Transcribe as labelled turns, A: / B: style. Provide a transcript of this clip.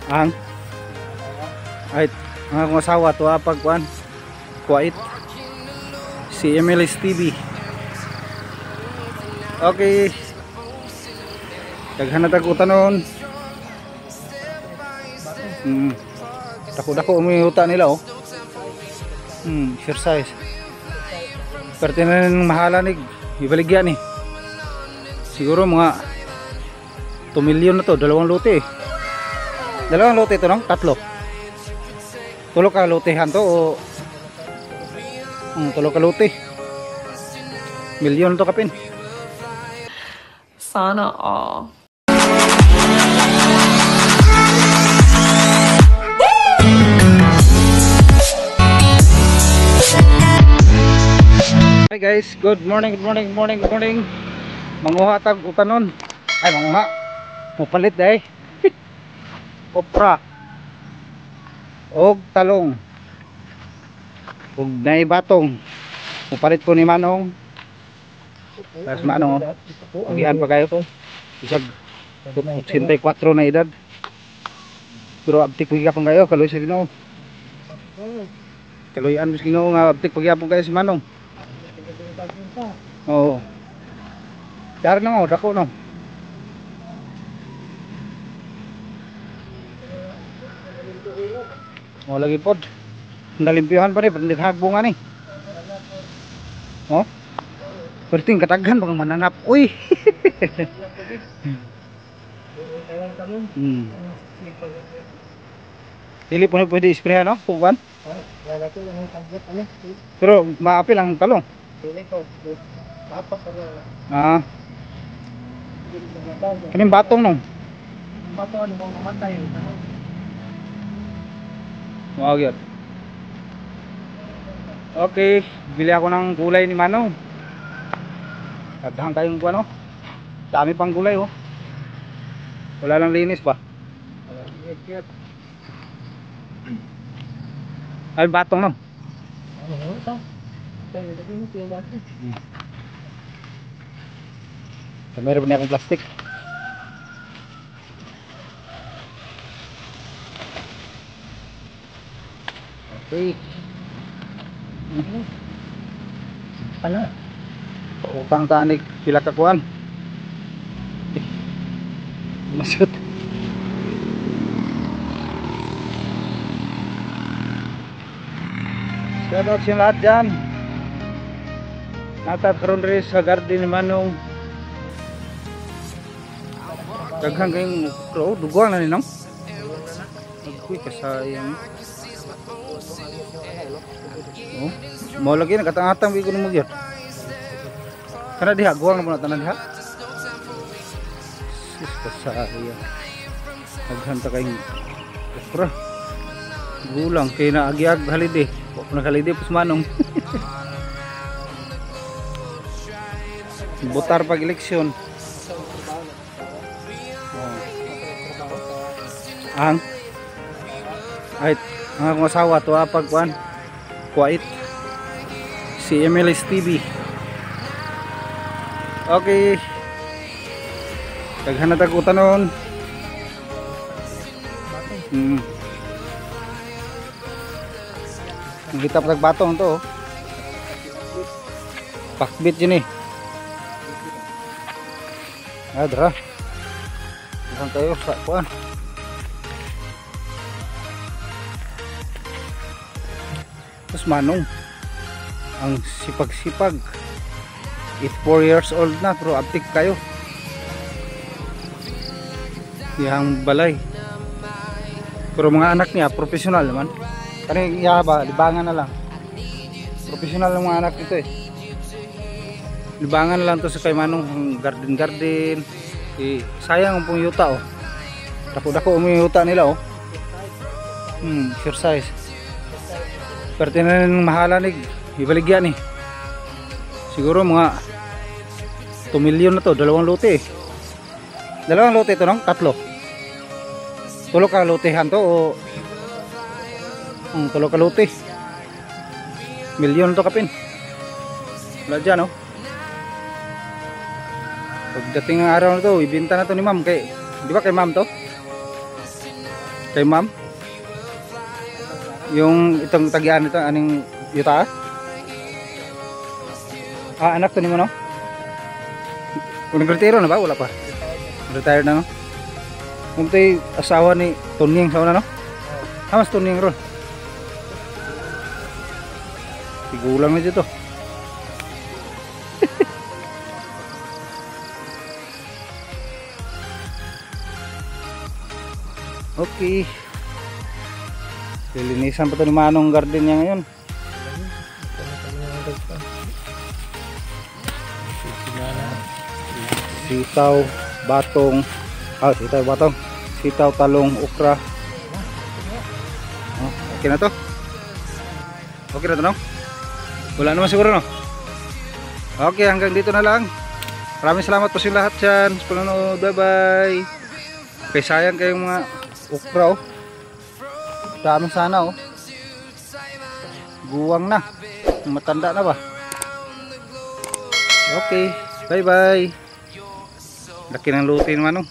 A: Ang ay ang akong asawa to pagkuan kuwait si MLS TV. Okay, daghan na tag utanon. Dako-dako umiuta nila oh. Exercise. Pertinan mahalanig ibaligyan eh. Siguro mga 2 milyon na to, dalawang lote. Dalawang lote to, no? Tatlo. Tulo ka lotehan to o tulo ka lote. Milyon to kapin.
B: Sana all.
A: Hi guys, good morning. Manguha tag utanon. Ay manguha. Mupalit day. Opra. Og talong. Og nay batong. Mupalit ko ni Manong. Tas Manong. Agian pa kayo. Isag 84 na edad. Pero abtik pagya pang kayo, kaloy sa Ginoo. Kaloyan mis Ginoo nga abtik pagya pang kayo si Manong. Oo. Dar na mo, dako no. Mo lagi pod. Nalimpyuhan pa rin, pati hagbunga ni. Oh. Perting kataghan bang mananap. Uy. Dili po na pwede isprehan no? Puwan. Pero maapil ang talong. Ah. Kaning batong nung. Batong ano mamatay. Wow, yun. Okay, bili ako ng gulay ni Manong. Dagdahan tayong ano. Dami pang gulay oh. Wala lang linis pa. Ay batong no. Meron pa niya akong plastic. Okay. Pala. Utang tanig pila ka kuan. Masut. Shout out sa lahat dyan. Natap karon rin sa garden ni Manong. Daghang kayong duguan na ninong. Nagkuy kasayang. Oh, mau lagi nakatang-atang bigo mo gyud. Kana diha guwang na mo tanan diha. Sis kasayang. Naghanta kayong okra. Gulang kay na agiag holiday. Wa na holiday pus Manong. Butar pag eleksyon. Ang ay ang akong asawa to pagkuan kuwait si MLS TV. Okay, daghan na tag utanon. Ang hitap tag batong to. Pakbit yun eh. Adra. Isang tayo sa kuan. Terus Manong ang sipag-sipag 84 years old na pero abtik kayo yang balay pero mga anak niya profesional naman kani iya ba libangan na lang profesional ng mga anak nito eh libangan na lang to sa kay Manong garden sayang ang pong yuta oh dako-dako umiyuta nila oh exercise. Pertinan mahalanig ibaligyan eh. Siguro mga 2 milyon na to, dalawang lote. Dalawang lote to no? Tatlo. Tulo ka lotehan to o tulo ka lote. Milyon to kapin. Wala dyan no? Pagdating ng araw na to, ibenta na to ni ma'am kay, di ba kay ma'am to? Kay ma'am? Yung itong tagian ito, aning yuta? Ah, anak to ni mo, no? Nag-retiro na ba? Wala pa. Retired na, no? Kung ito'y asawa ni Tunying sa una, no? Mas Tunying ron. Tigulang na dito. Okay. Lilinisan pa ito ni Manong garden niya ngayon. Sitaw, batong, sitaw, talong, okra. Oh, okay na to. Okay na to, no? Wala naman siguro, no? Okay, hanggang dito na lang. Maraming salamat po sa lahat dyan sa panonood. Bye bye. Okay, sayang kayong mga okra, oh. Dami sana, oh. Guwang na. Matanda na ba? Okay, bye bye. Laki ng lutin, Manong.